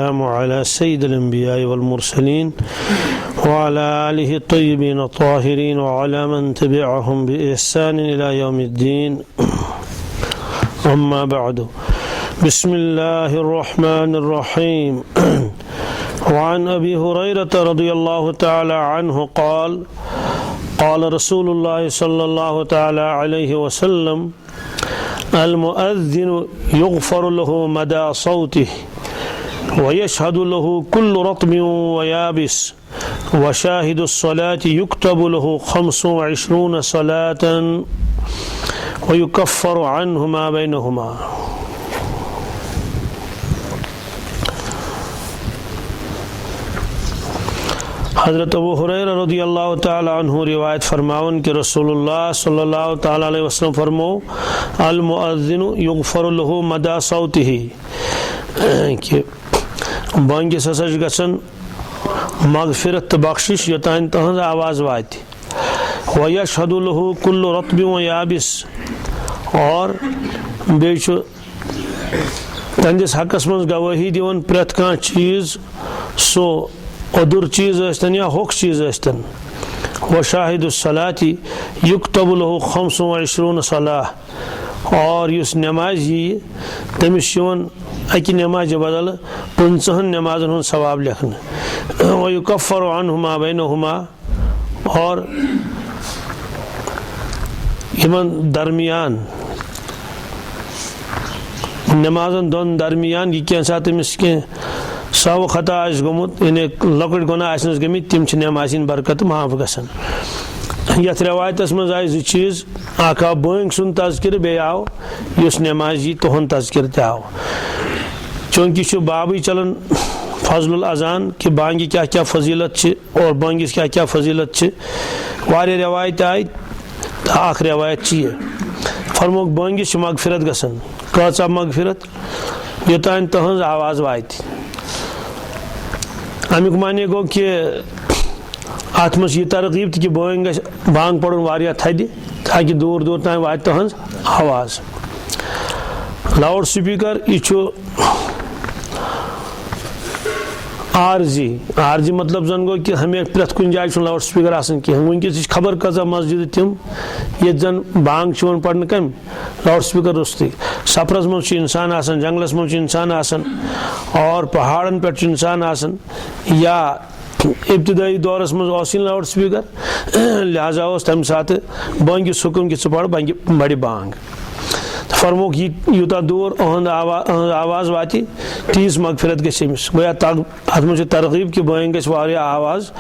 على سيد الأنبياء والمرسلين وعلى آله الطيبين الطاهرين وعلى من تبعهم بإحسان إلى يوم الدين أما بعد بسم الله الرحمن الرحيم وعن أبي هريرة رضي الله تعالى عنه قال قال رسول الله صلى الله تعالى عليه وسلم المؤذن يغفر له مدى صوته ويشهد له كل رطب ويابس وشاهد الصلاة يكتب له 25 صلاة ويكفر عنه ما بينهما. हज़रत अबू हुरैरा रज़ियल्लाहु ताला अन्हु रिवायत फरमावन कि रसूलुल्लाह सल्लल्लाहु ताला अलैहि वसल्लम फरमो अल मुअज़्ज़िनु युग़फ़रु लहु मदा सौतिही कि बांगिस हसा गसन मगफिरत तो बख्शिश योतान तहज आवाज़ वाति व यशहदु लहु कुल्लु रत्बिन व याबिस और बेचु तंदिस हकस मज गवाही दिवन प्रत कां चीज़ सो अदुर चीज़ अस्तन या होख चीज़ अस्तन व शाहिदु सलाती युक्तबु लहु 25 सलाह और युस नमाज ही तमिस अकि नमाज बदल 50 नमाजन हुन सवाब लिखन व युकफ्फरु अन्हु मा बैनहुमा और इमन दरमियान नमाजन दोन दरमियान यह क्या तमिस के सव खता आस गोमुत इन लकड़ गुनाह आसनस गमित तिम छ नमाजिन बरकत माफ गसन यथ रवायतस मज आय जी चीज आका बोइंग सुन तज़किर बे आओ युस नमाजी तोहन तज़किर ते आओ चूँकि बाबी चलन फजलुल अजान कि बांगी क्या क्या फजीलत और बांगिस क्या क्या फजीलत वारे रवायत आय आख रवायत फरमोक बांगिस मगफिरत गसन कचा मगफिरत योतान तहज आवाज़ वात अमुक माने गो कि अत मज यह तरकीब कि बांग बांग पड़न वारिया थद ताकि दूर दूर तान वात तहज आवाज़ लाउड स्पीकर यह आरजी मतलब जन गो कि हमें प्रत कुन जाए लाउड स्पीकर आसान कह वनकस खबर कजा मस्जिद तम ये जन बांग पढ़न कम लाउड स्पीकर रुस्त सफरस मज इंसान आसान जंगलस मज इंसान आसान और पहाड़न पे इंसान आसान या इब्तदाई दौरस मज लाउड स्पीकर लिहाजा तम सात बांगिस हुकुम कि पढ़ बड़ बांग फरमोक यूता दूर आवाज़ वाति तीस मगफिरत गमिस गया अत मज तरगीब कि बांग गस आवाज़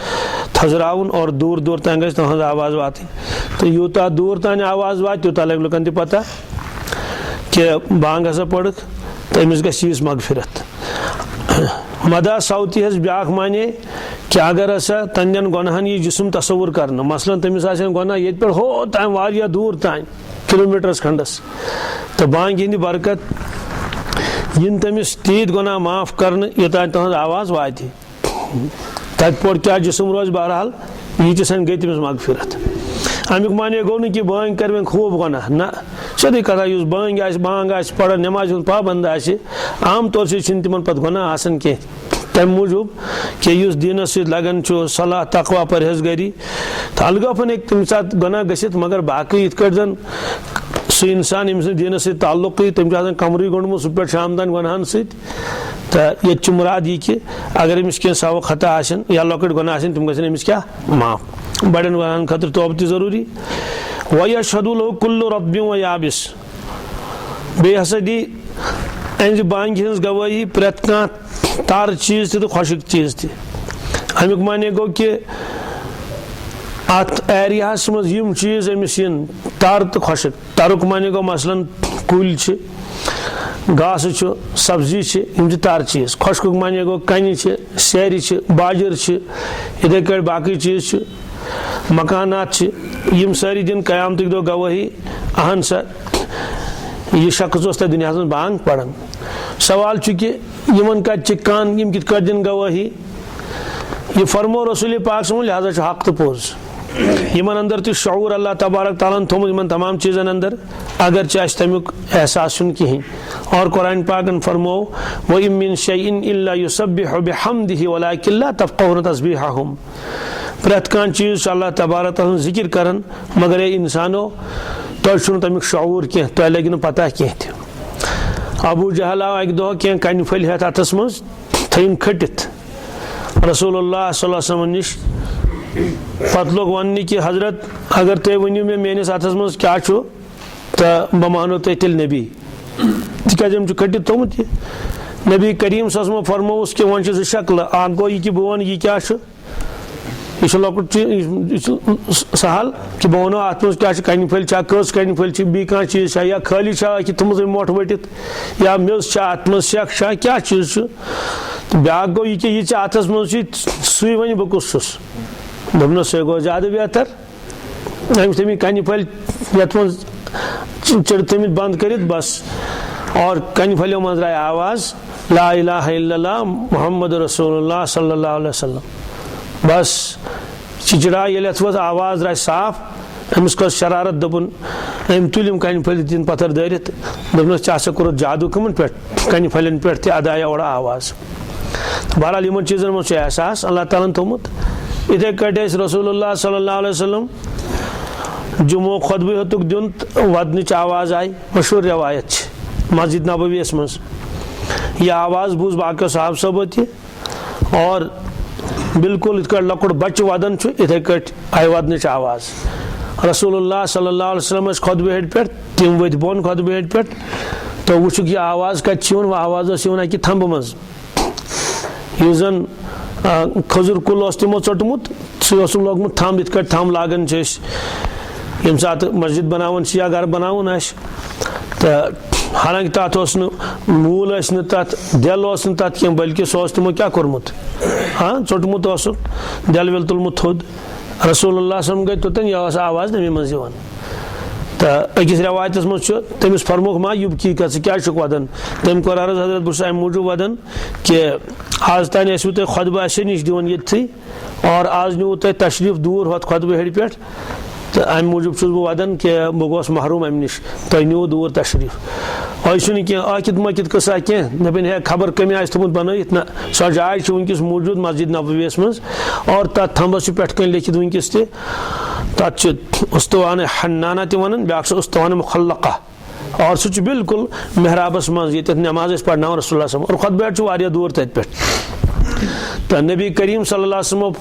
थजराउन और दूर दूर तान गस तहज आवाज़ वाति तो यूता दूर तान आवाज़ वात यूता लग लुकन तह पता कि बांग हसा पढ़ तमिस गस मगफिरत मदा सौती हज ब्याख माने कि अगर हसा तंदन गुनाहन यह जिस्म तसव्वुर कर मसलन तमिस गुनाह ये पे हो तान वारिया दूर तान किलोमीटर्स खंडस तो बांग हिंद बरकत इन तमिस तीत गुनाह माफ कर योतान तहज आवाज़ वात तत पोड़ क्या जिस्म रोज बहरहाल यीचन गई तमिस मगफिरत अमुक माने गो कि बांग कर खूब गुनाह ना सीधी कथा बांग पढ़ान नमाज पाबंद आम तौर से तिमन पे गुनाह आसान कह तम मूजूब कि दीनस लगन सलाह तकवा परहेजगारी तो अलगाफन एक तम सात गुनाह गसित मगर बाकी इत जन सह इंसान यम दीनस सह ताल्लुक तम कमर गोंडमुत सह पे शाम तान गुनाहन सह ये मुराद यह कि अगर अमिस कह सव खता आसन या लकड़ गुनाह आसन तम गसन अमिस क्या माफ बड़न गुनाहन खतर तौबह तो जरूरी व यशहदु लहु कुल्लु रत्बिन व याबिस बे हसा दी अहज बांग हज गवाही प्रत कह तार चीज़ तो खुशक चीज़ अमुक माने गो कि अत एरिया मज यम चीज़ अमिस इन तार तो खुशक तारुक माने गो मसलन कुल घास सब्जी यम तार चीज़ खुशकुक माने गो कन सैरी बाजर इथे कट बाकी चीज़ मकानात यम सारी दिन क़यामत दो गवाही अहन सा यह शख्स दुनिया में बांग पढ़न सवाल कि यमन कत कान यम कित दिन गवाही यह फरमो रसूल पाक लिहाजा हक तो पोज यमन अंदर तो शऊर अल्लाह तबारक ताला ने थोमुत यमन तमाम चीज़न अंदर अगर चाहे तमिक एहसास कहीं। और कुरान पाकन फरमो व इम मिन शैइन इल्ला युसब्बिहु बिहम्दिही वलाकिन ला तफ़क़हून तस्बीहहुम। प्रत कान चीज़ अल्लाह तबारक ताला जिक्र करन मगर ये इंसानो तुम तमिक शऊर कह तुम लगे न पता कह। अबू जहल आव अक दह कह कन फल हेत अथस मज थन खटित रसूलुल्लाह सल्लल्लाहु अलैहि वसल्लम निश पत लोग वन कि हजरत अगर तुम वनु मे मेनिस अथस मज क्या तो बह मानो तुम तेल नबी तम खटित थोमुत। नबी करीम सल्लल्लाहु अलैहि वसल्लम फरमोस कि वन जो शक्ल अ गो यह कि बह वन यह क्या यह लकुट सहल कि बह वो अत मज क्या कन फल कस कन फल बी कह चीज या खाली थोमुत मोट वटित या मेज अत मज सेख क्या चीज ब्या गो यह कि यह अथस मज सु वन बह कुस दोपन सह गो ज्यादा बेहतर अमिस थमिक कन फल ये मज चिड़ थमित बंद कर बस। और कन फलों मज राय आवाज ला इलाहा इल्लल्लाह मुहम्मद रसूलुल्लाह सल्लल्लाहु अलैहि वसल्लम बस चिचड़ा ये वह आवाज राय साफ अमिस कर शरारत दोपन अम तुलिम कन फल दिन पत्थर दरित दोपन ऐसा कोर जादू कमन पे कन फलन पे ते अदाय और आवाज। बहरहाल इन चीज़न मज एहसास अल्लाह ताला थोमुत। इथे कट रसूलुल्लाह सल्लल्लाहु अलैहि वसल्लम जुमो खुतबे हेतुक दिन वदनच आवाज आई मशहूर रवायत मस्जिद नबवीस मज यह आवाज बूझ बाकी साहब सब और बिल्कुल इत लकुट बच्चे वदन इथे कट आई वदनच आवाज रसूलुल्लाह सल्लल्लाहु अलैहि वसल्लम खुतबे हेट पे तम वत बोन खुतबे हेट पे तो वुचुक यह आवाज कत वह आवाज कि थंब मज जन खजूर कुल तमो चोटमुत सह लोगमुत थंब इत थंब लागन यम सात मस्जिद बनावन या घर बनावन तो हालांकि तथ मूल तथ दिल तथ कह बल्कि सह तमो क्या कोर्मुत हाँ चोटमुत दिल विल तुलमुत थोद रसूलुल्लाह सल्लल्लाहु अलैहि वसल्लम गई तोतन यह आवाज नबी मज तो अकिस रवायत मज तमिस फरमोक मा युब की क्या वदन तम कोर अर्ज हजरत बस अम मूजूब वदन कि आज तान ऐसु तुम खुतबा असे नश दिवन ये और आज नीव तुम तशरीफ दूर होत खुतबे हेड़ पे तो अम मूजूब बह वदन कि बह गोस महरूम अम नश तुम नीव दूर तशरीफ और कह आकित मकित कसा कह दपन है खबर कमी आज थोमुत बनत ना सो जाय वनकस मौजूद मस्जिद नबवीस मज और तथ थम्बस पे कन लिखित वनकस तथ उस्तवान हन्नाना वन ब्या उस्तवान मुखल्लका और सह बिल्कुल मेहराबस मज ये नमाज पढ़ना रसूलुल्लाह और खुतबा दूर तथ पे तो नबी करीम सल्लल्लाहु अलैहि वसल्लम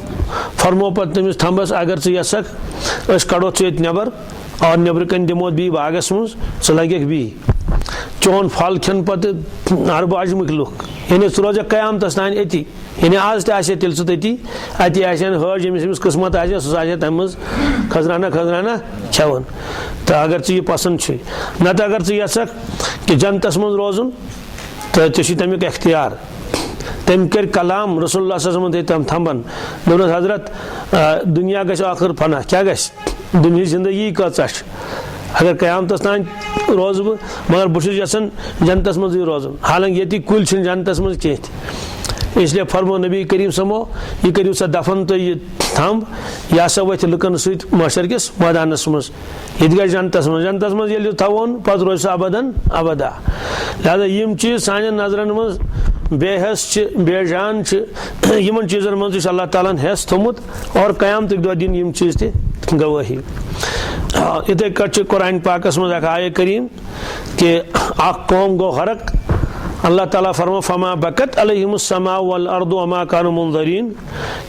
फरमो पे तमिस थम्बस अगर यसक कड़ो ये नबर और नबर कन दिमो बी बागस मज लगे बी चोन फल खेन पे अरब अजमक लुख यानी सह रोज कयामतस तान अति यानी आज ते तेल सह तति अति हज यमिस किस्मत सह तम मज खजराना खजराना खेवन तो अगर यह पसंद नत अगर यसक कि जन्नतस मज रोजुन तो तमिक इख्तियार तम कर कलाम रसूलुल्लाह सल्लल्लाहु अलैहि वसल्लम थम्बन दोपन हजरत दुनिया गश आखिर फना क्या गश दुनिया जिंदगी कचा अगर कयामतस तान रोज मगर बहुत यसान जन्नतस मज रोजन हालांकि ये कुल जन्नतस मज कह इसलिए फरमो नबी करीम समो यह करू सा दफन तो यह थम्ब यह सा वथ लुकन सत महशर किस मैदानस मज ये गई जन्नतस मज ये थवन पे रोज सह अबदन अबदा। लिहाजा यम चीज सान नजरन मज बेहस बेजान इन चीज़न मज अल्लाह ताला हेस थोमुत और कयामत दह दिन यम चीज त गवाही। इथे कट कुरान पाकस मज आय करीम कि कौम गो हरक अल्लाह ताला फरमा फमा बकत अलैहिमुस समा वल अर्दु वमा कानु मुंज़रीन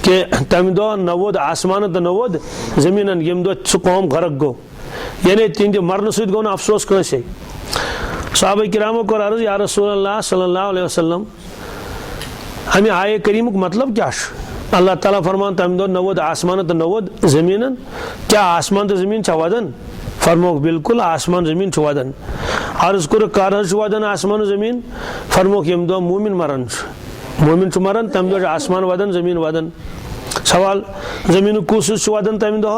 कि तम दह नवोद आसमान तो नवोद जमीन यम दह सह कौम गरक गो यानी तिंद मरन सत गो अफसोस कंसे। सहाबा किरामो कोर अर्ज या रसूलल्लाह सल्लल्लाहु अलैहि वसल्लम हमें आय करीमुक मतलब क्या अल्लाह ताला फरमान तम दह नवोद आसमान तो नवोद जमीन क्या आसमान तो जमीन वदन फरमोक बिल्कुल आसमान जमीन वदन अर्ज कोर कर वदन आसमान जमीन फरमोक यम दह मोमिन मरन मरन तम दह आसमान वदन जमीन वदन सवाल जमीन कुस वदन तम दह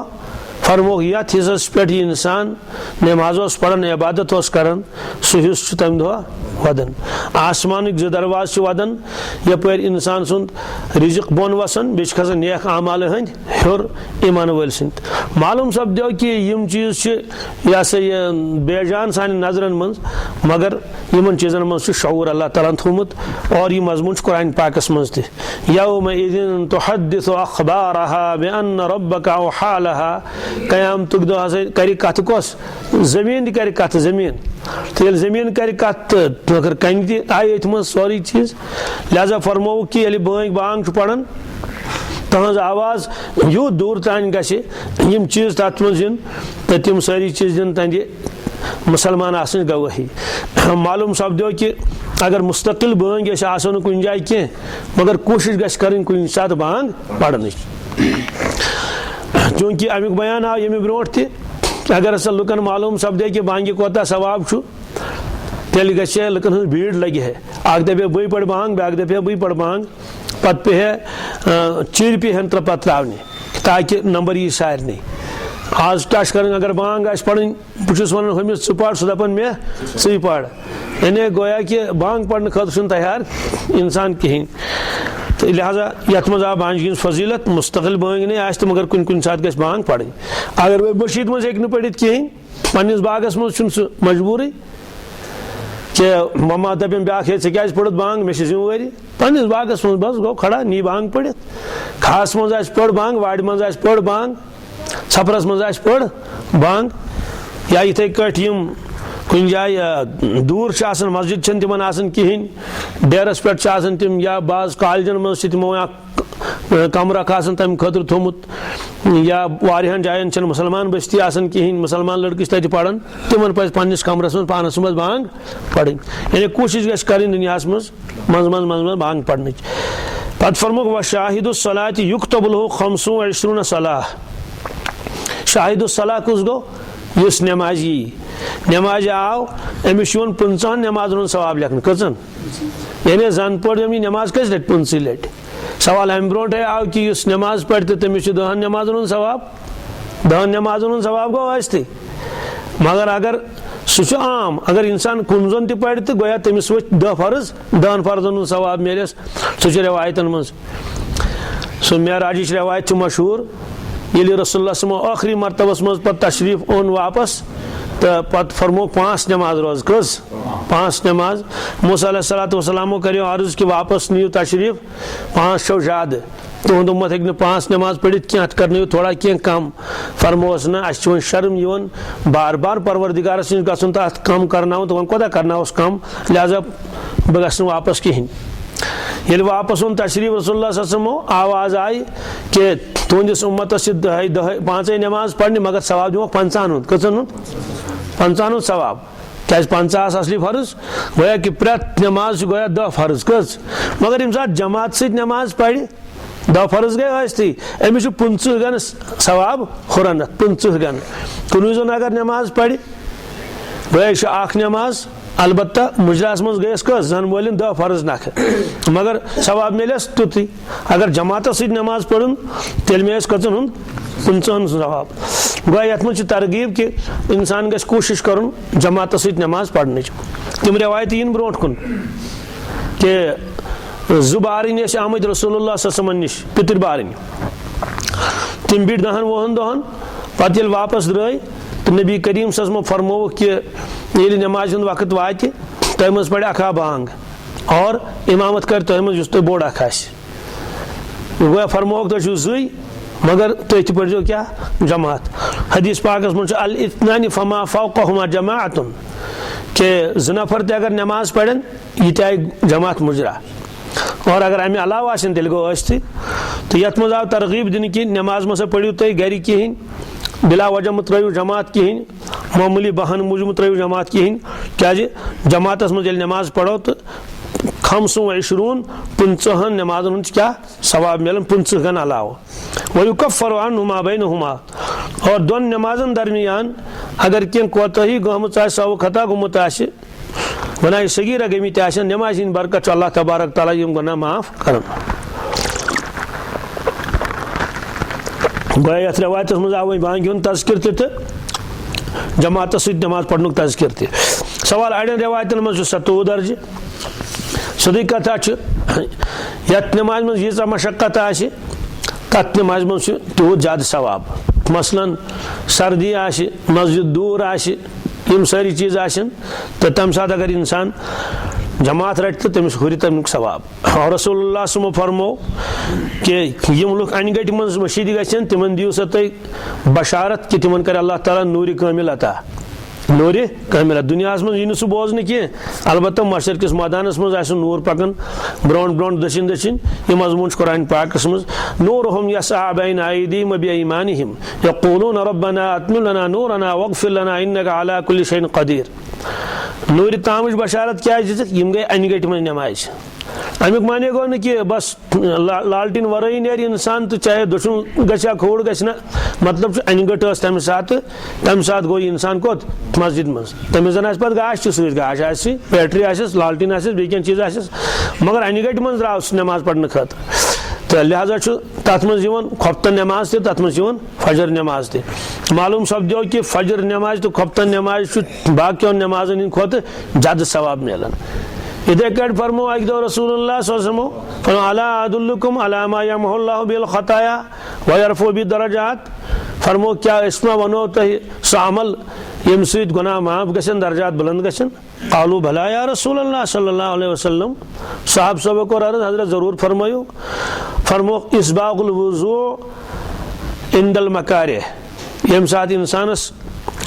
फरमोक यथ हिस्सस पे इंसान नमाज पढ़ान इबादत करान सह हिस्स तम दह वदन आसमान जो दरवाज वदन यपर इंसान सुंद रिजिक बोन वसान बे खसान नेक आमाल हंद हर ईमान वल सद मालूम सपदो कि यम चीज यह सा यह बेजान सान नजरन मं मगर इन चीजन मज शऊर अल्लाह ताला थोमुत और यह मजमून कुरान पाकस मज त यौमइज़िन तुहद्दिसु अखबारहा बिअन्न रब्बका औहा लहा क़यामतुक दो कर कथ कस जमीन कर कथ जमीन तो ये जमीन कर कथ मगर कन आय अथ सोरी चीज लिहाजा फरमो कि ये बांग पढ़ान तहज आवाज यूत दूर तान गम चीज तथ मन तो तम सारी चीज दिन तंदि मुसलमान आसन गवाही मालूम सपदो कि अगर मुस्तकिल बांग आसन कुन जाए कह मगर कोशिश गश कर कुन सात बांग पढ़न चूंकि अमुक बयान आव यम ब्रो अगर हसा लुकन मालूम सपदे कि बांग कोता सवाब तेल गे लुकन हज भीड़ लगे है अख दपे बी पढ़ बांग ब्याक दपे बी पढ़ बांग पत पे चिर पे हन पत त्रावने ताकि नंबर यी सारे आज क्या कर अगर बांग पढ़ बहुत वन हमिस च पढ़ सह दपान मे सी पढ़ यानी गोया कि बांग पढ़ने खतर तैयार इंसान कहें तो लिहाजा यथ मज आव बांग फजीलत मुस्तकिल बांग नहीं आज तो मगर कुन कुन सात गस बांग पढ़ अगर वह मशीद मज हे पढ़ कहें पन्निस बागस मज मजबूरी कि ममा दपन ब्या क्या पढ़ बांग मे जिम्मेवारी पन्निस बागस मज बस गो खड़ा नी बांग पढ़ खास मज पढ़ बांग वाड़ मज पढ़ बांग सफरस मज पढ़ बांग या इथे कट यम कुन जाए दूर मस्जिद तिमन कहें डेरस पे तम या बाज कॉलेजन मज तमो कमरा तम खतर थोमुत या वारियान जायन मुसलमान बस्ती कहें मुसलमान लड़के तत पढ़ान तिमन पे पन्निस कमरस मज पानस मज बांग पढ़ यानी कोशिश गश कर दुनिया मज बांग पढ़न पत फरमुक व शाहिदुस सलात युक्तबुलहु खमसु व इशरुन सलाह शाहिदुस सलाह कुस गो युस नमाजी नमाज आव अमिस 50 नमाजन सवाब लेखन कचन यानी जन पढ़ नमाज कस लट 50 लट सवाल अम ब्रो आव कि नमाज पढ़ तो तमिस 10 नमाजन सवाब 10 नमाजन सवाब गो अस्ति मगर अगर सह आम अगर इंसान कुनजन त पढ़ तो गोया तमिस वो 10 फर्ज 10 फर्जन सवाब मिलस सह रवायतन मज सो मेराज रवायत मशहूर ये रसूलुल्लाह आखिरी मरतबस मज पत तशरीफ ओन वापस तो पत फरमो 5 नमाज रोज कस 5 नमाज मूसा अलैहिस्सलाम करो अर्ज कि वापस नीव तशरीफ 5 शो ज्यादा तुद उम्मत हे 5 नमाज पढ़ क्या कर थोड़ा क्या कम फरमोस ना वो शर्म बार बार परवरदिगारस नश गन तो अत कम करना तो वन कोता करना कम लिहाजा बह गस वापस कहें ये वापस ओन तशरीफ रसूलुल्लाह आवाज आई कि तुंदिस उम्मतस 5 नमाज पढ़ने मगर सवाब दिमो 50 कचन 50 सवाब क्या 50 असली फर्ज गोया कि प्रत नमाज गोया 10 फर्ज कस मगर यम सात जमात सत नमाज पढ़ 10 फर्ज गई अमिस 50 गन सवाब हुरन 50 गन कुन जन अगर नमाज पढ़ गोया अख नमाज अलबत्ता मुजरास मज गयस कस जन वोल 10 फर्ज नख मगर सवाब मिलस तुत अगर जमात सत नमाज पढ़न तेल मे कचन 50 सवाब गो ये मज तरगीब कि इंसान गस कोशिश कर जमात सत नमाज पढ़न तम रवायत इन ब्रो कुन कि जुबारिन आमद रसूलुल्लाह नश पितर बारिन तम बिट 10-20 दोहन पत वापस द्राय तो नबी करीम सजमो फरमो कि ये नमाज हूँ वक्त वात तह मज पढ़ अखा बांग और इमामत कर तह मज तुम बोड़ अख गो फरमो तुम जुई मगर तुम पढ़ो क्या जमात हदीस पाकस मज अल इत्नानि फमा फौक़हुमा जमाअतुन के 2 नफर ते अगर नमाज पढ़न ये आय जमात मुजरा और अगर अमे अलाव आसन तेल गो तो ये मज आव तरगीब दिन कि नमाज मसा पढ़ो तुम गर कहें बिला वजह मत त्रयु जमात कहें मामूली बहन मूजूब त्रयु जमात कहें क्या जमात मज नमाज पढ़ो तो खमसु व इशरून 50 नमाजन क्या सवाब मिलन 50 गन अलाव वयुकफ्फरु अन्हुमा बैनहुमा और दोन नमाजन दरमियान अगर क्या कोताही गमत सव खता गुमत वना सगीरा गमित नमाज इन बरकत अल्लाह तबारक तआला यम गुनाह माफ करन गो यथ रवायत मज आव बांग हूं तस्किर तो जमात नमाज पढ़न तस्किर त सवाल अड़न रवायतन मज 27 दर्ज सदी कथा यथ नमाज मज यीजा मशक्कत आसि तथ नमाज मज तूत ज्यादा सवाब मसलन सर्दी आसि मस्जिद दूर आसि यम सारी चीज आसन तो तम साथ अगर इंसान जमात रट तो तमिस हुरी तमिक सवाब और रसूलुल्लाह सल्लल्लाहु फरमो कि यम लोग अनगट मज मशीद गन तिमन दियो सा तुम बशारत कि तिमन कर अल्लाह ताला नूर कामिल अता नूर कामिल दुनिया मज यी सह बोजन कह अलबत्ता मशर किस मैदानस मज आस नूर पकन ब्रोन ब्रोन दशिन दशिन यह मजमून कुरान पाकस मज नूरुहुम यसअ बैन अयदीहिम व बिअयमानिहिम यक़ूलून रब्बना अत्मिम लना नूरना वग़फिर लना इन्नका अला कुल्लि शैइन क़दीर नूर तामच बशारत क्या यम गई अनगट मज नमाज अमुक माने गो न कि बस लालटीन वरई नेर इंसान तो चाहे दुशुन गछा खोड़ गछना मतलब अनगट तम सात गो इंसान कोत मस्जिद मज तमिस जन पे गाश सह गाश बैटरी आस लालटीन आस बेन चीज आस मगर अनगट मज द्राव नमाज पढ़ने खत तो लिहाजा तथ मज खोफ्तन नमाज तथ मज फजर नमाज मालूम सपदो कि फजर नमाज तो खोफ्तन नमाज बाकियों नमाजन हिंद खोत ज्यादा सवाब मिलान इधे कट फरमो अक दो रसूलुल्लाह सल्लल्लाहु अलैहि वसल्लम फरमो अला अदुल्लुकुम अला मा यमहुल्लाहु बिल खताया व यरफु बि दरजात फरमो क्या इसमें वनो तह सह अमल यम सत गुनाह माफ गसन दर्जात बुलंद गसन कालू भला या रसूलुल्लाह सल्लल्लाहु अलैहि वसल्लम साहब सब को अर्ज हजरत जरूर फरमायो फरमो इसबागुल वुजू इंदल मकारिह यम साथ इंसानस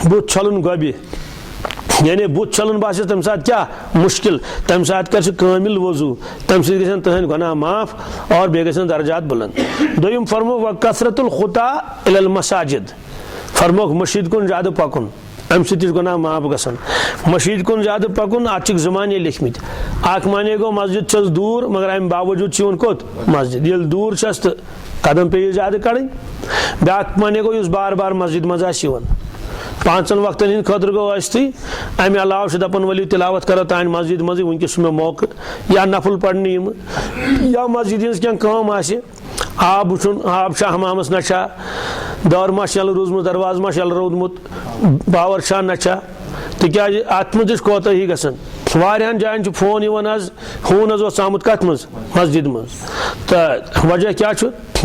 बुत छलन गबि यानी बुत छलन बास तम साथ क्या मुश्किल तम साथ कर कामिल वजू तम सत गन तहद गुनाह माफ और बे गन दर्जात बुलंद दोयम फरमो व कसरतुल खुता इलल मसाजिद फरमो मस्जिद कुन ज्यादा पकुन अम सत गुनाह माफ गसन मस्जिद कुन ज्यादा पकुन आच जमाने लिखमित अख माने गो मस्जिद छस दूर मगर अम बावजूद चोन कोत मस्जिद ये दूर छस तो कदम पे ज्यादा कड़न ब्याक माने गो बार बार मस्जिद मज पांचन वक्तन हिंद खतर गो अमे अलाव दपन वली तिलावत कर तान मस्जिद मज वनकस मे मौक या नफल पढ़ने या मस्जिद हज क्या कम आब वुन आब हमामस नशा दौर मा यल रूजमुत दरवाज मा यल रोदमुत पावर छा नशा तिकाज अत मज कोताही गसन वारियान जायन फोन हून आमुत कत मज मस्जिद मज तो वजह क्या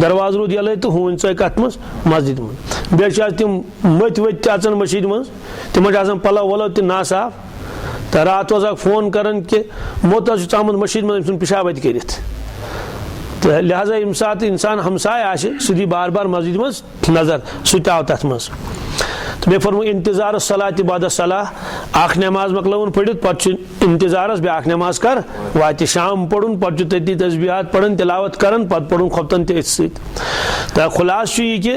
दरवाज रूद यल तो हून च कत मज मस्जिद मज बे तम मत वत अचन मस्जिद मज तिम पलव वलव तह ना साफ तो रात फोन कर कि मोत आमुत मस्जिद मज पेशाब कर तो लिहाजा यम सात इंसान हमसाय आह बार बार मस्जिद मज नजर सह तथ मज तो बे फरमो इंतजार सलात बाद सलाह अख नमाज मकलवन पढ़ित पे इंतजारस ब्याक नमाज कर वात शाम पढ़न पे तती तस्बीहात पढ़न तिलावत कर पे पढ़न खोफ्तन तो खुलास यह कि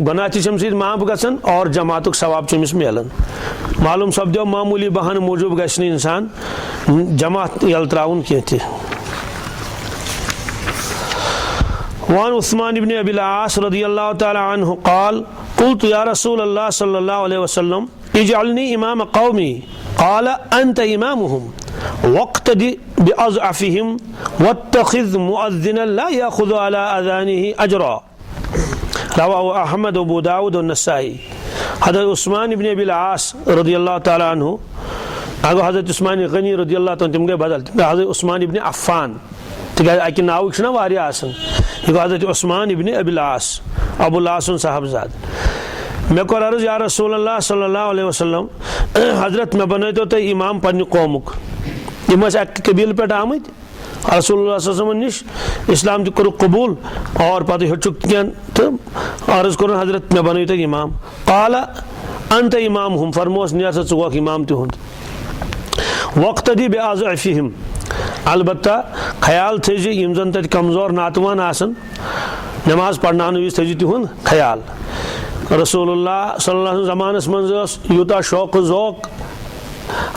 गुनाह तम सत माफ गसन और जमातुक सवाब अमिस मिलान मालूम सपदो मामूली बहान मूजूब गि इंसान जमात यल त्राउन कह वान उस्मान इब्न अबिल आस रदियल्लाहु तआला अन्हु क़ाल क़ुल्तु या रसूलल्लाह सल्लल्लाहु अलैहि वसल्लम इजअलनी इमाम क़ौमी क़ाल अंत इमामुहुम वक़्तदि बिअज़अफ़िहिम वत्तख़िज़ मुअज़्ज़िनन ला यअख़ुज़ु अला अज़ानिही अजरा रवाहु अहमद व अबू दाऊद व नसाई हज़रत उस्मान इब्न अबिल आस रदियल्लाहु तआला अन्हु अगो हज़रत उस्मान गनी रदियल्लाहु तआला तिम गए बदल हज़रत उस्मान इब्न अफ़्फ़ान अक नाव वारिया यह हज़रत उस्मान इब्न अबिल आस अबुल आस साहबजाद मे कोर अर्ज या रसूलल्लाह सल्लल्लाहु अलैहि वसल्लम हजरत मे बनतो तुम इमाम पन्ने कौमुक यम कबील पे आमत रसूलुल्लाह सल्लल्लाहु अलैहि वसल्लम निश इस्लाम कर कबूल और पे हेचुक तो अर्ज कोर हजरत मे बनो तुम इमाम क़ाल अंत इमाम हम फरमोस नी सा ोक इमाम तिहुंद वक़्तदि बिअज़अफ़िहिम अलबत्ता ख्याल थी यम जन तत कमजोर नातवान आसन नमाज पढ़ना विज थी तिहुंद ख्याल रसूलुल्लाह सल्लल्लाहु अलैहि वसल्लम जमानस मज यूता शौक ज़ौक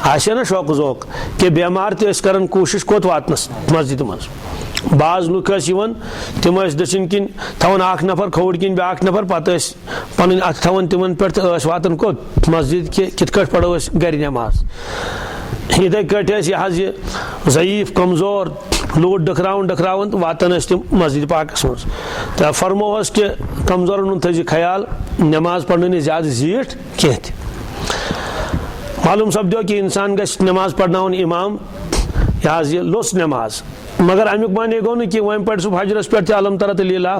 आसे ना शौक ज़ौक कि बेमार तन कोशिश कोत वातनस मस्जिद मज बाज लुक तम दशिन किन थवन अख नफर खोड़ किन ब्या नफर पे पन अथ थवन तिमन पे वातन कोत मस्जिद कि कित पढ़ो गर नमाज इथे कट यह ज़यीफ कमज़ोर लूट डखरावन तो वातान तम मस्जिद पाकस मज तो फरमोस कि कमजोरन हूं थी ख्याल नमाज पढ़ने ज्यादा जीठ कह मालूम सपदो कि इंसान गस नमाज पढ़नावन इमाम यह लुस नमाज मगर अमुक माने गो कि वह पढ़ सह हजरस पे अलम तरत लीला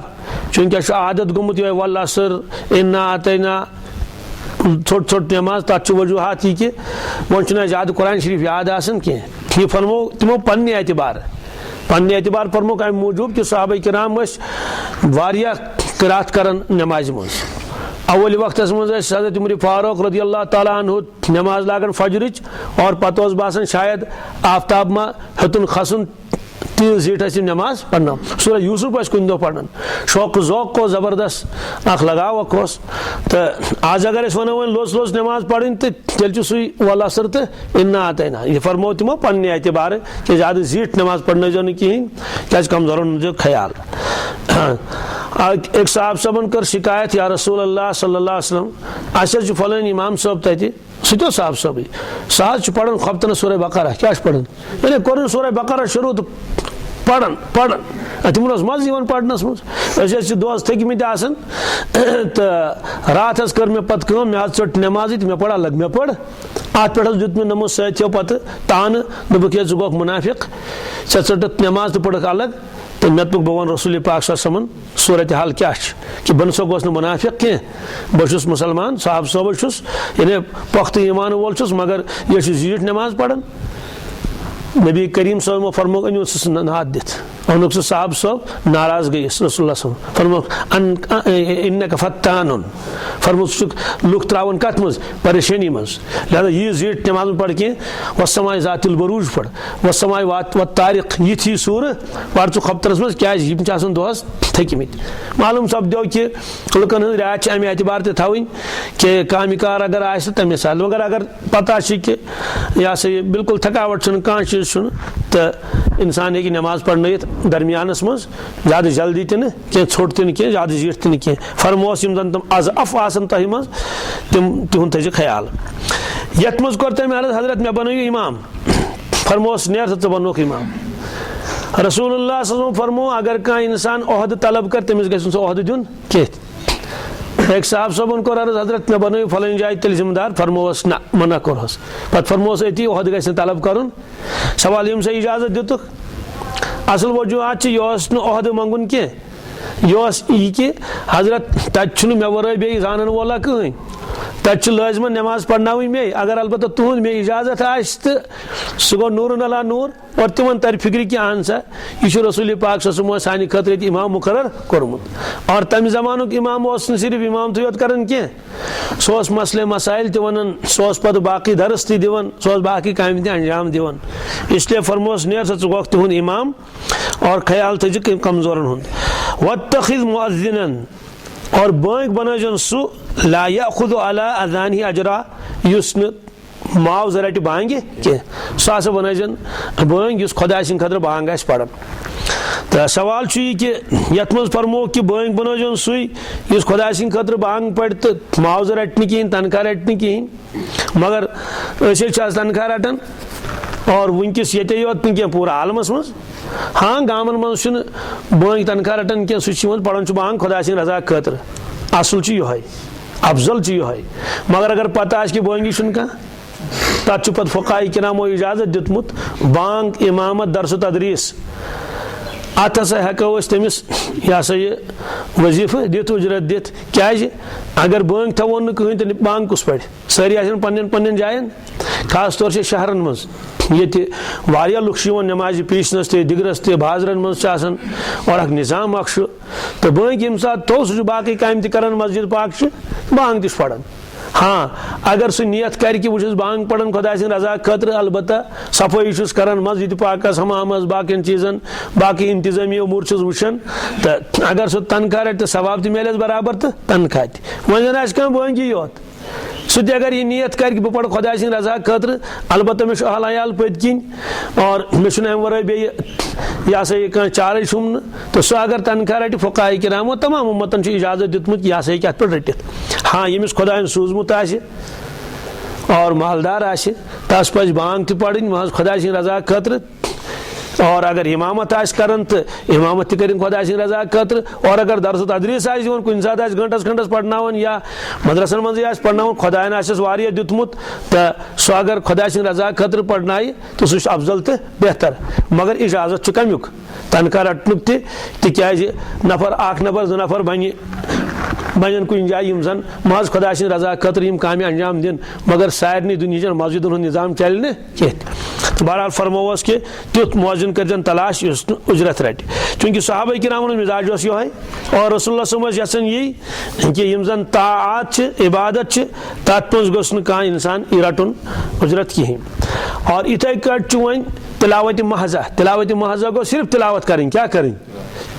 चूंकि आदत गोमुत ये वल असर इन्ना आतना छोट छोट नमाज तथ वजूहत यह कि वो ज्यादा कुरान शरीफ याद आसन कह यह फरमो तमो पन्ने एतबार फरमो अमि मूजूब कि सहाबा किराम वारिया क़िरात करन नमाज मज अवल वक्त मज हज़रत उमर फारूक रज़ियल्लाहु तआला अन्हु नमाज लागान फजरच और पत बासान शायद आफ्ताब मा हेतुन खसन तीन जीट नमाज पढ़ना सूरह यूसुफ कुन दो पढ़न शौक ज़ौक को ज़बरदस्त अख लगावक तो आज अगर वो लोस लोस नमाज पढ़न तो तेल सुई वल असर तो इन्ना आतना यह फरमो तमो पन्ने एतबार कि ज्यादा जीट नमाज पढ़ने जो कहें क्या कमजोरन जो ख्याल एक साहब सबन कर शिकायत या रसूल अल्लाह सल्लल्लाहु अलैहि वसल्लम अस फलान इमाम साहब तथे सो साहब सबे सह पढ़न खपतन सूरह बकरा क्या पढ़न ये कोर सूरह बकरा शुरू तो पढ़न तमन मज पढ़नस मज दोस्त थकमित तो रात कर मे पत मे चट नमाज तो मे पढ़ अलग मे पढ़ अत पे दुत मे नमो सो पत तान दोक ये गोक मुनाफिक ऐ चटक नमाज तो पढ़ अलग तो मे तुक बह वन रसूल पाक समन सूरत हाल क्या कि बन सो गोस मुनाफिक कह बहुत मुसलमान साहब सोब यानी पुख्त ईमान वोल मगर यह जीठ नमाज पढ़न नबी करीम साहब फरमो अनु नाद दित अमुक साहब साहब नाराज गई रसूलुल्लाह फरमो इन्नका फत्तानुन फरमो लुक त्रावन कत मज परेशानी मज लिहाजा यह जीट नमाज पढ़ के वसमाय ज़ातिल बरूज पढ़ वसमाय वात व तारिक यी सूर पढ़ छु खपतरस मज क्या दोस थकमित मालूम सपदो कि लुकन हज रियात अमे एतबार तवन कि कामिकार अगर आए तम मिसाल मगर अगर पता कि यह सा बिल्कुल थकावट कह चीज तो इंसान हे नमाज पढ़न दरमियानस मज ज्यादा जल्दी तह कह छोट तह कह ज्यादा जीठ तह कह फरमोस यम जन तम अज़अफ़ आसन तह मज तिहुन थी ख्याल यथ मज कोर तम अर्ज हजरत मे बनो इमाम फरमोस नेर थ बनोक इमाम रसूलुल्लाह सल्लल्लाहु अलैहि वसल्लम फरमो अगर कह इंसान ओहद तलब कर तमिस गस सो ओहद दिन कह एक साहब सबन कोर अर्ज हजरत मे बनो फलान जाय तेल जिम्मेदार फरमोस ना मना कोरस पत फरमोस अति ओहद गस तलब करन सवाल यम से इजाजत दितुक असल वजूहत यह ओहद मंगुन कह यह कि हजरत तथ मे वर बे जानन वोला कहीं तथ लाजमन नमाज पढ़नावी मे अगर अलबत्ता तुहद मे इजाजत आस तो सह गो नूर अला नूर और तिमन तर फिक्र कि अहन सा यह रसूल पाक सानि खतर इमाम मुकर्रर कोरमुत और तम जमानुक इमाम सिर्फ इमाम तो योत करन कह सह मसले मसाइल त वनान सह पत बाकी दरस तह दिवन सह बाकी काम तह अंजाम दिवन इसलिए फरमोस नेर सा गोक तुहद इमाम और ख्याल थी कमजोरन हुंद वत्तखिज़ मुअज़्ज़िनन और बांग बनाजन सु ला याखुद अला अज़ानिही अजरा युस माव रट बांगे कह सह बनाजन बांग युस खुदा सिंद खतर बांग आस पढ़न तो सवाल यह कि यथ मज फरमो कि बांग बनाजन सुई युस खुदा सिंद खतर बांग पढ़ तो मावज रटन कहें तनख्वाह रटन कहें मगर तनख्वाह रटन और वनकस ये योत कह पूरा आलमस मज हाँ गामन मज बांग तनख्वाह रटन कह सह पढ़न बांग खुदा सिंद रजा खतर असल यह अफजल यह मगर अगर पता कि बांगी कह तथ पत फ़ुक़हा किरामो इजाजत दितमुत बांग इमामत दरस तदरीस अत हसा हेको तमिस यह सा यह वजीफ़ दित उजरत दित क्या अगर बांग थवो न कहीं तो बांग कुस पढ़ सारी पन्न पन्न जायन खास तौर से शहरन मज ये वारिया लुक नमाज पीसनस ते दिगरस ते बाजरन मज और अख निज़ाम अख तो बांग यम सात तो सह बाकी काम तक मस्जिद पाक बांग तह पढ़न हाँ अगर सह नियत कर कि वह बांग पढ़न खुदा सिंद रजा खतर अलबत्ता सफाई कर मस्जिद पाकस हमामस बाकी चीज़न बाकी इंतजामी उमूर वुचान तो अगर सह तनख्वाह रट तो सवाब तह मिले बराबर तो तनख्वाह तह वन कह बांगी योत सह अगर यह नियत कर बह पढ़ खुदा सिंद रजा खतर अलबत्ता मे अहल अयाल पत किन और मे अम वर बे यह सा यह कह चारे छुम तो सह अगर तनख्वाह रट फ़ुक़हा किरामो तमाम उम्मतन इजाजत दितमुत यह सा हे पे रटित हाँ यमिस खुदा सूजमुत और महलदार तस पज बांग तह पढ़ महज खुदा सिंद रजा खतर और अगर इमामत करन तो इमामत कर खुदा रजा खतर, और अगर दरस तदरीस दिन कुन सात घंटस खंडस पढ़नावन या मदरसन मजे पढ़नावन खुदायन वारिया दितमुत तो सह अगर खुदा रजा खतर पढ़नाई तो सह अफजल तो बेहतर, मगर इजाजत कमुक तनखा रटनुक तिज नफर अख नफर जो नफर बन कुन जाए जन मज खुदा रजा खतर काम अंजाम दिन, मगर सारे दुनिया मस्जिदन हूँ निज़ाम चल कह। तो बहरहाल फरमोस कि तुथ मोजिन कर तलाश उजरत रट, चूँकि सहाबा किरामन मिजाज ये और रसूलुल्लाह सल्लल्लाहु अलैहि वसल्लम यही कि यम जन ताआत इबादत तथ मज गोस इंसान रटन उजरत कहें। और इथे कट वन तिलावत महजा गो सिर्फ तिलावत करें, क्या करें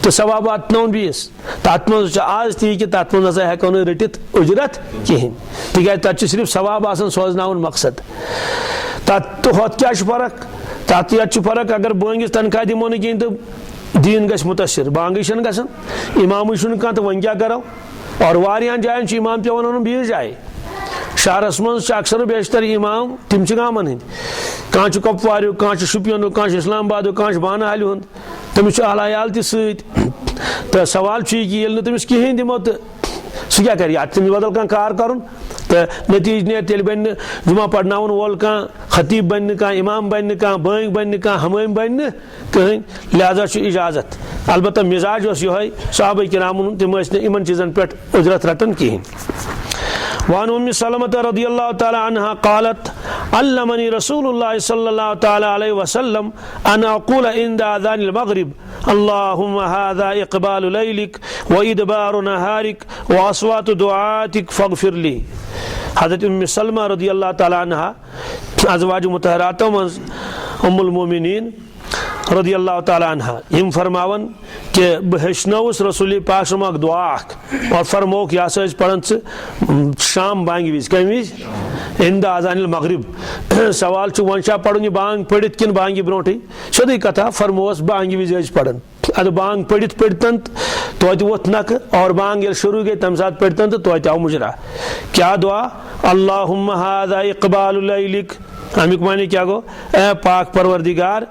तो सवाब अतन बीस तथ मज आज ती कि तथ मज हेको न रटित उजरत कहें, तिक तक सिर्फ सवाब सोजन मकसद। तथ क्या फर्क, तथ ये फर्क अगर बांगिस तनख्वाह दिमो न कहें तो दीन गस मुतासिर, बांग गसान इमाम कह तो वन क्या करो। और वारियान जायन इमाम पे वन बीस जाए शहरस मज अक्सर बेशतर इमाम तिम गामन हंद, कह कपवार कह शुपियन कह इस्लामाबाद कह बानहाल हूं, तमिस अहल तो सवाल कि तमिस कहें दिमो तो सह क्या कर तमिस बदल कह कार कर तो नतीज ने तेल बन जुमा पढ़नावन वोल कह खतीब बन कह इमाम बन कह बांग बन कह हमाम बन कहें, लिहाजा इजाजत। अलबत्ता मिजाज ये सहाबा किराम तम इन चीज़न पे उजरत रटन कहें। वान उम्मी सलमत रदियल्लाहु ताला अन्हा क़ालत अल्लमनी रसूलुल्लाह सल्लल्लाहु ताला अलैहि वसल्लम अन अक़ूल इंद अज़ानिल मग़रिब अल्लाहुम्मा हाज़ा इक़बालु लैलिक व इदबारु नहारिक व अस्वातु दुआतिक फ़ग़फ़िर ली। हज़रत उम्मी सलमा रदियल्लाहु ताला अन्हा अज़वाज मुतहरातों में उम्मुल मोमिनीन रदियल्लाहु ताला अन्हा यम फरमावन कि बह हेचनौस रसूल पाक सल्लल्लाहु दुआ और फरमोक यह पढ़न शाम बांग विज कम विज इंद अज़ानिल मग़रिब। सवाल वन पढ़न बांग पढ़ित किन बांग ब्रोटे सोदी कथा फरमोस बांग विज पढ़न, अद बांग पढ़ित पढ़तन तो वोत नक और बांग ये शुरू गई तम सात पढ़तन तो आव मुजरा क्या दुआ अल्लाहुम्मा हाज़ा इक़बालु लैलिक, अमिक माने क्या गो ए पाक परवरदिगार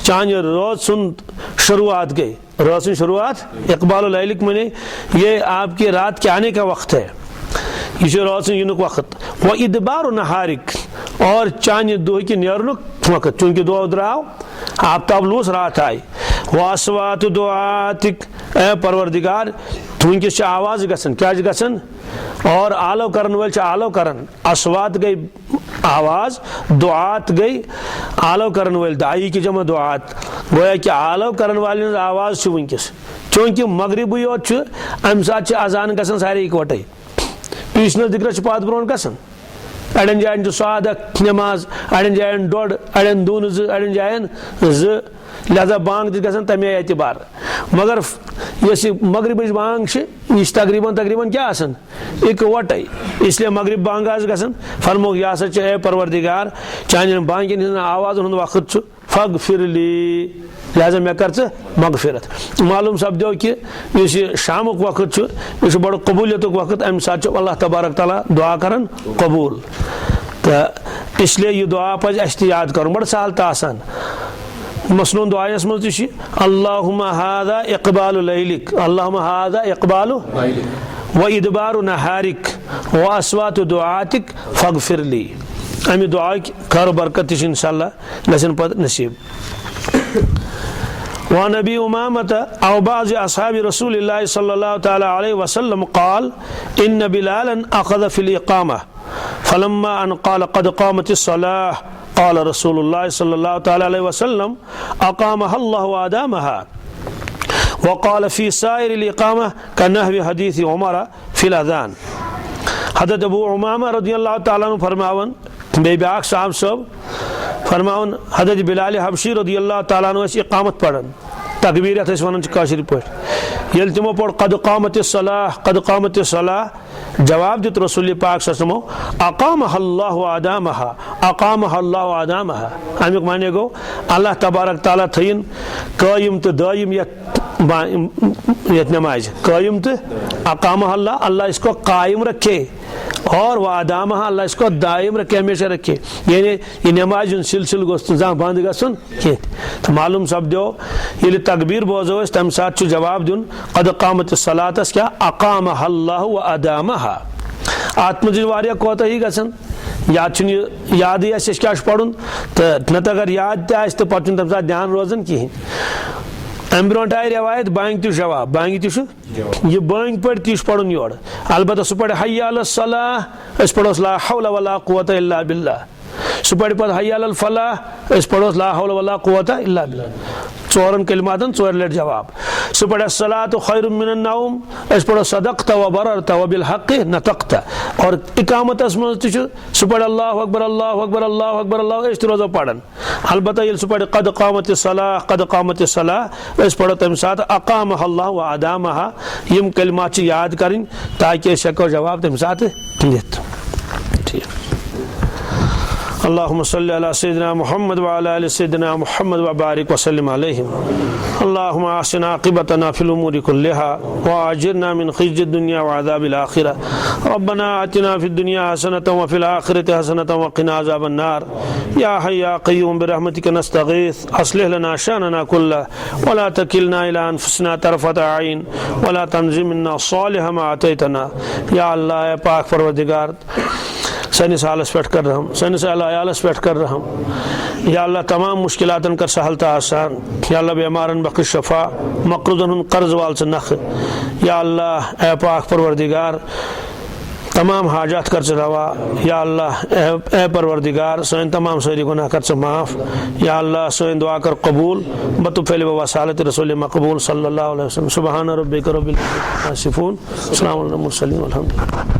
चांद रोज सुन शुरुआत गई, रोज सुन शुरुआत इक़बाल लैलिक माने ये आपके रात के आने का वक्त है, ये रोज सुन युनुक वक्त। वो इदबार नहारिक और चांद दो की नेरनुक वक्त, चूंकि दो द्राव आफ्ताब लूस रात आई। वासवात दुआतिक ए परवरदिगार तुंकिस आवाज गसन क्या गसन और आलो करन वल आलो करन, अस्वात गई आवाज, दुआत गई आलो करन वाल, दाई की जमा दुआत गोया कि आलो करन वाले आवाज वनकस, चूंकि मगरिब योत अम सात अजान गसन सारे इकवटे पीसन दिक्र पात ब्रोन गसन, अड़न जायन सादक नमाज अड़न जायन डोड अड़न दून अड़न जायन ज, लिहाजा बांग गसन तमे एतबार। मगर यह मगरिब बांग यह तकरीबन क्या आसन इकवटे, इसलिए मगरिब बांग गसन फरमोक यह ए परवरदिगार चान बांगन हज आवाज हूं वक्त फ़ग़फ़िर ली, लिहाजा मे कर मगफिरत। मालूम सपदो कि शामुक वक्त यह बड़ कबूलियत वक्त अम सात अल्लाह तबारक ताला दुआ कर कबूल, तो इसलिए यह दुआ पज अस याद कर बड़ सहल तो आसान। मसनून दुआयस मज अल्लाहुम्मा हाज़ा इक़बालु लैलिक अल्लाहुम्मा हाज़ा इक़बालु व इदबारु नहारिक व अस्वातु दुआतिक फ़ग़फ़िर ली। अमी दुआ खैर बरकत इंशाअल्लाह गसन पत नसीब। व नबी उमामत औ बाज़ अस्हाबि रसूलिल्लाह सल्लल्लाहु तआला अलैहि वसल्लम क़ाल इन्न बिलालन अख़ज़ फ़िल इक़ामा फलम्मा अन क़ाल क़द क़ामतिस सलाह क़ाल रसूलुल्लाह सल्लल्लाहु तआला अलैहि वसल्लम अक़ामहा अल्लाहु व अदामहा व क़ाल फ़ी साइरिल इक़ामा कनहवी हदीस उमर फ़िल अज़ान। हज़रत अबू उमामा रज़ियल्लाहु तआला अन्हु फरमावन बे ब्याक साहब सब फरमावन हज़रत बिलाल हबशी रज़ियल्लाहु तआला अन्हु इक़ामत पढ़न तकबीरत वन काशिर पे ये तमो पढ़ कद क़ामतिस सलाह जवाब दित रसूल पाक सल्लल्लाहु अक़ामहा अल्लाहु व अदामहा अक़ामहा अल्लाहु व अदामहा। अमिक माने गो अल्लाह तबारक ताला थयन कायम तो दायम यत नमाज कायम तो अक़ामहा अल्लाह, अल्लाह इसको कायम रखे और वह आदाम अल्लाह इसको दायम रखे, हमेशा रखे, यानी ये नमाज सिलसिल गोस्त जहाँ बंद गसन कह। तो मालूम सपदो ये तकबीर बोजो तम सात जवाब दिन कद कामत सलातस क्या अकाम अल्लाह व अदामहा अत मज वारिया कोताही गसन याद याद क्या पढ़ुन तो नत अगर याद तो पे तम सात ध्यान रोजान कहें। अम ब्रो आय रवायत बांग तु जवाब, बांग तु यह बांग पे ती पढ़ुन योर, अलबत्ता सह पढ़ हय्या अल सलाह पढ़ोस ला हौला वला कुव्वता इल्ला बिल्लाह, सह पढ़ पे हय्या अल फलाह पढ़ोस ला हौला वला कुव्वता इल्ला बिल्लाह। चोरन कलिमातन चोर लट जवाब। सह पढ़ सलातु खैरुम मिनन नौम पढ़ो सदक़ता व बररता व बिल हक़्क़ि नतक़ता। और इकामतस मज सह पढ़ अल्लाहु अकबर अल्लाहु अकबर अल्लाहु अकबर अल्लाहु रोजो पढ़न। अलबत्ता ये सह पढ़ कद कामत सलाह पढ़ो तम सात अकाम अल्लाह व अदामहा, यम कलिमात याद करें ताकि हेको जवाब तम सात दित। अल्लाहुम्मा सल्लि अला सय्यिदिना मुहम्मद व अला आलि सय्यिदिना मुहम्मद व बारिक व सल्लिम अलैहिम। अल्लाहुम्मा अहसिन आक़िबतना फिल उमूरि कुल्लिहा व अजिरना मिन ख़िज़्यि दुनिया व अज़ाबिल आख़िरह। रब्बना आतिना फिद दुनिया हसनतन व फिल आख़िरति हसनतन व क़िना अज़ाबन नार। या हय्यु या क़य्यूम बिरहमतिका नस्तगीथ अस्लिह लना शअनना कुल्लह व ला तकिलना इला अनफुसिना तरफ़त अय्न व ला तंज़ि मिन्ना सालिह मा अतैतना। या अल्लाह पाक परवरदिगार सनिस हालस पे कर रहम, सनिस आयालस पे कर रहम। या अल्लाह तमाम मुश्किलातन कर सहलता आसान। या अल्लाह बेमारन बख्श शफा, मकरूदन कर्ज वाल से नख। या अल्लाह ए पाक परवरदिगार तमाम हाजात कर रवा। या अल्लाह ए परवरदिगार सन तमाम सारी गुनाह कर माफ़। या अल्लाह सन दुआ कर कबूल बतुफ़ैल व वसालत रसूल मकबूल सल्लल्लाहु अलैहि वसल्लम। सुबहान रब्बिका रब्बिल इज़्ज़ति अम्मा यसिफून, सलामुन अलल मुरसलीन, वल्हम्दुलिल्लाह।